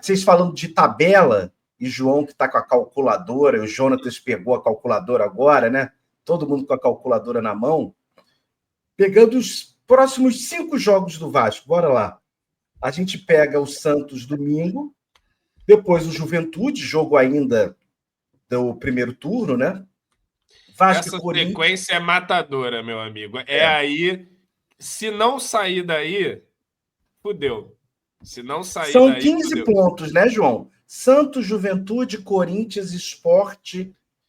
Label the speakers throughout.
Speaker 1: Vocês falando de tabela, e João que está com a calculadora, o Jonatas pegou a calculadora agora, né? Todo mundo com a calculadora na mão. Pegando os próximos 5 jogos do Vasco, bora lá. A gente pega o Santos domingo, depois o Juventude, jogo ainda do primeiro turno, né?
Speaker 2: Vasco essa sequência é matadora, meu amigo. Aí, se não sair daí, fudeu. Se não sair
Speaker 1: São
Speaker 2: daí,
Speaker 1: 15
Speaker 2: fudeu.
Speaker 1: pontos, né, João? Santos, Juventude, Corinthians, Sport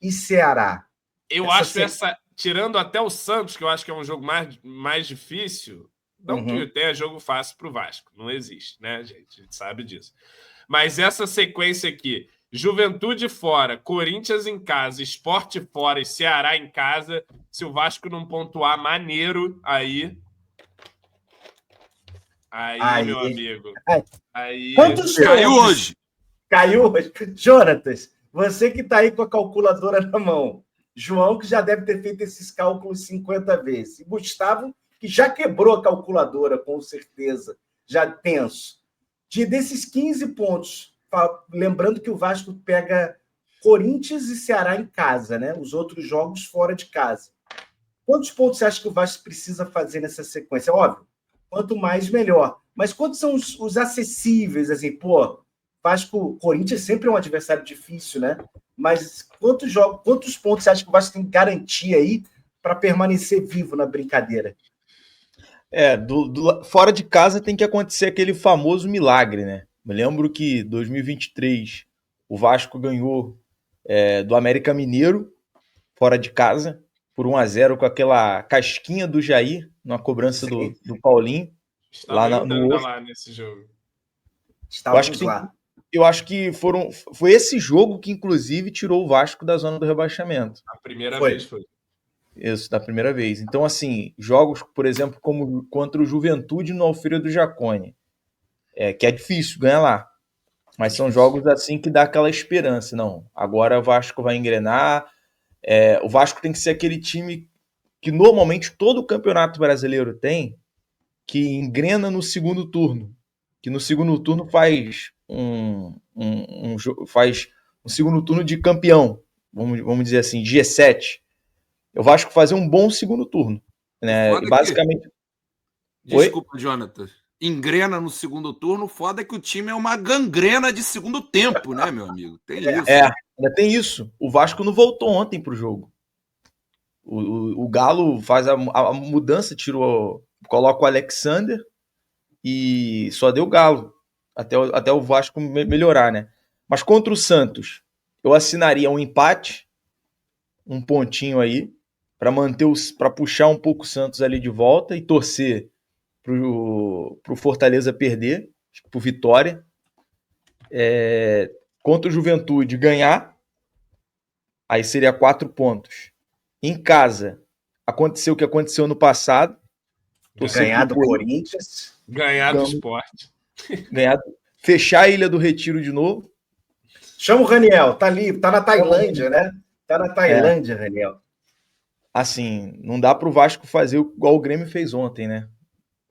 Speaker 1: e Ceará.
Speaker 2: Eu acho tirando até o Santos, que eu acho que é um jogo mais difícil, não que tenha jogo fácil para o Vasco. Não existe, né, gente? A gente sabe disso. Mas essa sequência aqui, Juventude fora, Corinthians em casa, Sport fora e Ceará em casa, se o Vasco não pontuar maneiro, aí, meu amigo. Aí...
Speaker 1: Quantos
Speaker 3: caiu hoje?
Speaker 1: Caiu hoje. Jonatas, você que está aí com a calculadora na mão. João, que já deve ter feito esses cálculos 50 vezes. E Gustavo, que já quebrou a calculadora, com certeza. Já tenso. Desses 15 pontos, lembrando que o Vasco pega Corinthians e Ceará em casa, né? Os outros jogos fora de casa. Quantos pontos você acha que o Vasco precisa fazer nessa sequência? Óbvio, quanto mais, melhor. Mas quantos são os acessíveis? Assim, Vasco, Corinthians sempre é um adversário difícil, né? Mas quantos pontos você acha que o Vasco tem que garantir aí para permanecer vivo na brincadeira?
Speaker 4: Fora de casa tem que acontecer aquele famoso milagre, né? Me lembro que 2023 o Vasco ganhou do América Mineiro, fora de casa, por 1-0 com aquela casquinha do Jair, numa cobrança do Paulinho.
Speaker 2: Estava lá nesse jogo.
Speaker 4: Eu acho que foi esse jogo que, inclusive, tirou o Vasco da zona do rebaixamento.
Speaker 2: A primeira vez foi.
Speaker 4: Isso, da primeira vez. Então, assim, jogos, por exemplo, como contra o Juventude no Alfredo Jaconi, que é difícil ganhar lá. Mas são jogos assim que dá aquela esperança. Não, agora o Vasco vai engrenar. O Vasco tem que ser aquele time que normalmente todo campeonato brasileiro tem, que engrena no segundo turno. Que no segundo turno faz faz um segundo turno de campeão, vamos dizer assim, G7. O Vasco fazer um bom segundo turno, né? E basicamente.
Speaker 3: Desculpa, Jonatas. Engrena no segundo turno, foda que o time é uma gangrena de segundo tempo, né, meu amigo? Tem isso.
Speaker 4: Ainda tem isso. O Vasco não voltou ontem pro jogo. O Galo faz a mudança, coloca o Alexander e só deu Galo. Até o Vasco melhorar, né? Mas contra o Santos, eu assinaria um empate, um pontinho aí, para puxar um pouco o Santos ali de volta e torcer pro Fortaleza perder, pro Vitória. Contra o Juventude ganhar, aí seria 4 pontos. Em casa, aconteceu o que aconteceu no passado.
Speaker 1: Ganhar do Corinthians.
Speaker 2: Ganhar do Sport.
Speaker 4: Fechar a Ilha do Retiro de novo.
Speaker 1: Chama o Raniel, tá ali, tá na Tailândia, né? Tá na Tailândia, Raniel.
Speaker 4: Assim, não dá pro Vasco fazer igual o Grêmio fez ontem, né?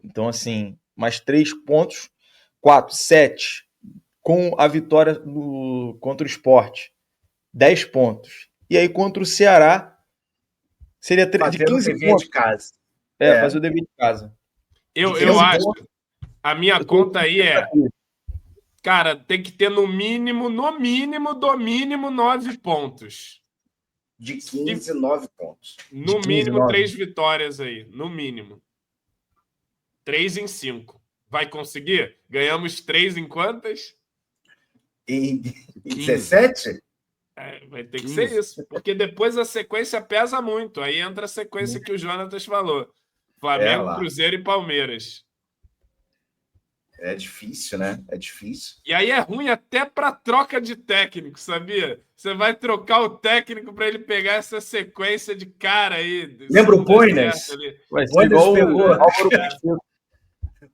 Speaker 4: Então, assim, mais 3 pontos, 4, 7, com a vitória contra o Sport, 10 pontos. E aí, contra o Ceará, seria de 15 pontos.
Speaker 1: De casa.
Speaker 4: Fazer o dever de casa.
Speaker 2: Eu acho, a minha conta aí cara, tem que ter no mínimo 9 pontos.
Speaker 1: De 15, 9 pontos.
Speaker 2: No mínimo 3 vitórias aí, no mínimo. 3 em 5. Vai conseguir? Ganhamos 3 em quantas?
Speaker 1: Em 17?
Speaker 2: Vai ter que ser isso, porque depois a sequência pesa muito. Aí entra a sequência que o Jonatas falou. Flamengo, Cruzeiro e Palmeiras.
Speaker 1: É difícil, né? É difícil.
Speaker 2: E aí é ruim até para troca de técnico, sabia? Você vai trocar o técnico para ele pegar essa sequência de cara aí.
Speaker 1: Lembra o Boinas?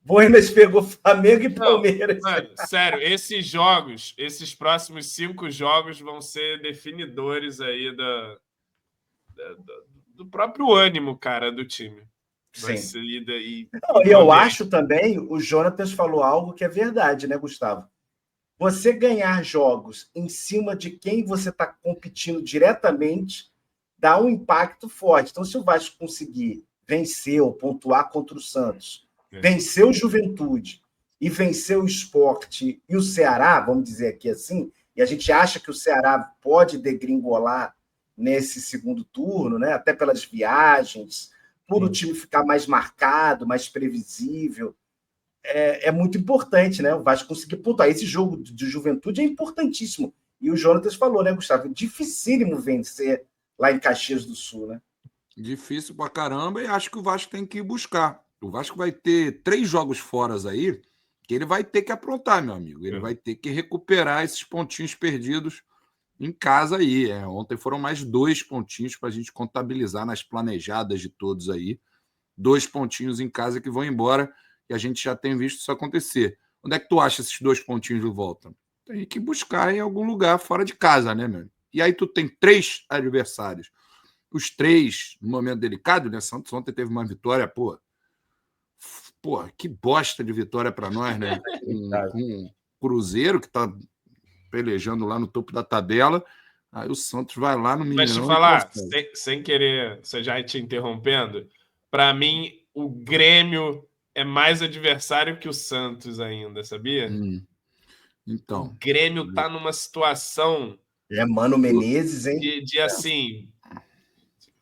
Speaker 1: Boinas pegou Flamengo e Palmeiras.
Speaker 2: Mano, sério, esses próximos 5 jogos vão ser definidores aí do próprio ânimo, cara, do time.
Speaker 1: Sim. E eu acho também, o Jonatas falou algo que é verdade, né, Gustavo? você ganhar jogos em cima de quem você está competindo diretamente dá um impacto forte. Então, se o Vasco conseguir vencer ou pontuar contra o Santos, vencer o Juventude e vencer o Sport e o Ceará, vamos dizer aqui assim, e a gente acha que o Ceará pode degringolar nesse segundo turno, né? Até pelas viagens, por o time ficar mais marcado, mais previsível. É muito importante, né? O Vasco conseguir pontuar. Esse jogo de Juventude é importantíssimo. E o Jonatas falou, né, Gustavo? Dificílimo vencer lá em Caxias do Sul, né?
Speaker 3: Difícil pra caramba, e acho que o Vasco tem que ir buscar. O Vasco vai ter 3 jogos fora aí que ele vai ter que aprontar, meu amigo. Ele vai ter que recuperar esses pontinhos perdidos em casa aí. Ontem foram mais 2 pontinhos para a gente contabilizar nas planejadas de todos aí. 2 pontinhos em casa que vão embora, e a gente já tem visto isso acontecer. Onde é que tu acha esses 2 pontinhos de volta? Tem que buscar em algum lugar fora de casa, né, meu? E aí tu tem 3 adversários. Os 3, no momento delicado, né? Santos ontem teve uma vitória, pô, que bosta de vitória para nós, né? Com o Cruzeiro, que tá pelejando lá no topo da tabela. Aí o Santos vai lá no Mineirão.
Speaker 2: Mas te falar, sem querer, você já te interrompendo, para mim, o Grêmio é mais adversário que o Santos ainda, sabia?
Speaker 3: Então.
Speaker 2: O Grêmio tá numa situação...
Speaker 1: Mano Menezes, hein?
Speaker 2: De assim...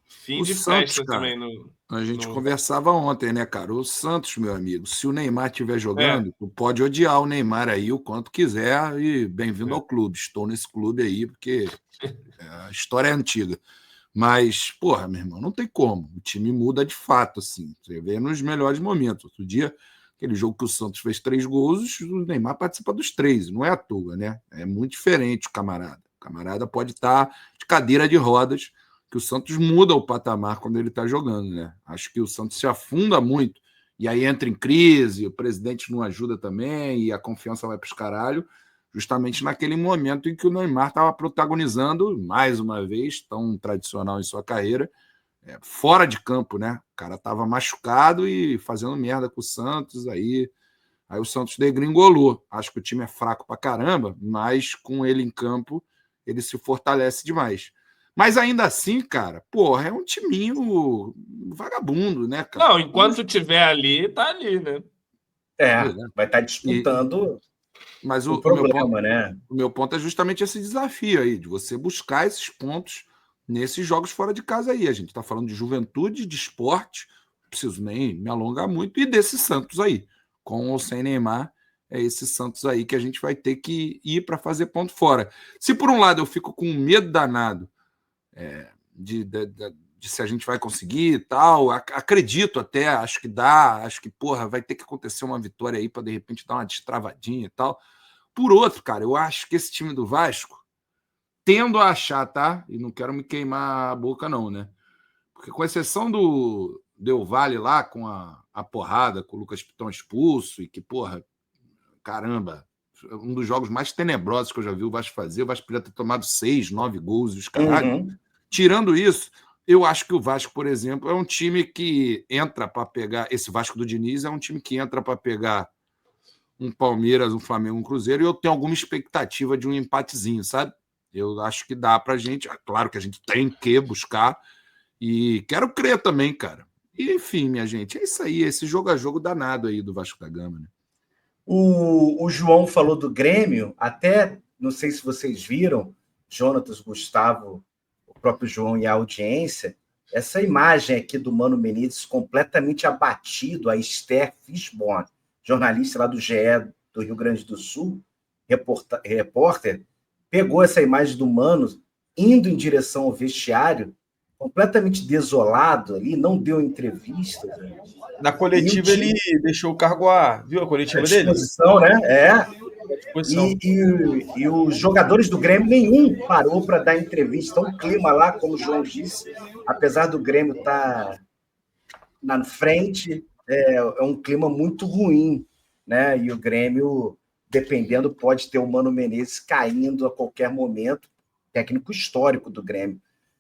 Speaker 2: Fim
Speaker 3: o
Speaker 2: de
Speaker 3: Santos,
Speaker 2: festa
Speaker 3: cara,
Speaker 2: também.
Speaker 3: A gente conversava ontem, né, cara? O Santos, meu amigo, se o Neymar estiver jogando, tu pode odiar o Neymar aí o quanto quiser e bem-vindo ao clube. Estou nesse clube aí porque a história é antiga. Mas, porra, meu irmão, não tem como. O time muda de fato, assim. Você vê nos melhores momentos. Outro dia, aquele jogo que o Santos fez 3 gols, o Neymar participa dos 3. Não é à toa, né? É muito diferente o camarada. O camarada pode estar de cadeira de rodas, que o Santos muda o patamar quando ele está jogando, né? Acho que o Santos se afunda muito, e aí entra em crise, o presidente não ajuda também, e a confiança vai para os caralho, justamente naquele momento em que o Neymar estava protagonizando, mais uma vez, tão tradicional em sua carreira, fora de campo, né? O cara estava machucado e fazendo merda com o Santos, aí o Santos degringolou. Acho que o time é fraco pra caramba, mas com ele em campo, ele se fortalece demais. Mas ainda assim, cara, porra, é um timinho vagabundo, né, cara?
Speaker 2: Não, enquanto tiver ali, tá ali, né?
Speaker 1: Vai estar disputando
Speaker 3: mas
Speaker 1: o problema, né?
Speaker 3: O meu ponto é justamente esse desafio aí, de você buscar esses pontos nesses jogos fora de casa aí. A gente tá falando de Juventude, de Sport, não preciso nem me alongar muito, e desse Santos aí, com ou sem Neymar. É esse Santos aí que a gente vai ter que ir para fazer ponto fora. Se por um lado eu fico com medo danado de se a gente vai conseguir e tal. Acredito até, acho que dá, acho que, porra, vai ter que acontecer uma vitória aí para de repente dar uma destravadinha e tal. Por outro, cara, eu acho que esse time do Vasco, tendo a achar, tá? E não quero me queimar a boca, não, né? Porque com exceção do Del Valle lá, com a porrada, com o Lucas Piton expulso, e que, porra, caramba, um dos jogos mais tenebrosos que eu já vi o Vasco fazer. O Vasco podia ter tomado 6, 9 gols e os caralho. Tirando isso, eu acho que o Vasco, por exemplo, é um time que entra para pegar... Esse Vasco do Diniz é um time que entra para pegar um Palmeiras, um Flamengo, um Cruzeiro, e eu tenho alguma expectativa de um empatezinho, sabe? Eu acho que dá pra gente... Claro que a gente tem que buscar, e quero crer também, cara. E, enfim, minha gente, é isso aí, esse jogo a jogo danado aí do Vasco da Gama, né?
Speaker 1: O João falou do Grêmio, até, não sei se vocês viram, Jonatas, Gustavo, o próprio João e a audiência, essa imagem aqui do Mano Menezes completamente abatido, a Esther Fishborn, jornalista lá do GE do Rio Grande do Sul, repórter, pegou essa imagem do Mano indo em direção ao vestiário, completamente desolado ali, não deu entrevista.
Speaker 4: Na coletiva ele deixou o cargo viu a coletiva dele?
Speaker 1: Né? E os jogadores do Grêmio, nenhum parou para dar entrevista. Então, o clima lá, como o João disse, apesar do Grêmio estar na frente, é um clima muito ruim, né? E o Grêmio, dependendo, pode ter o Mano Menezes caindo a qualquer momento, técnico histórico do Grêmio.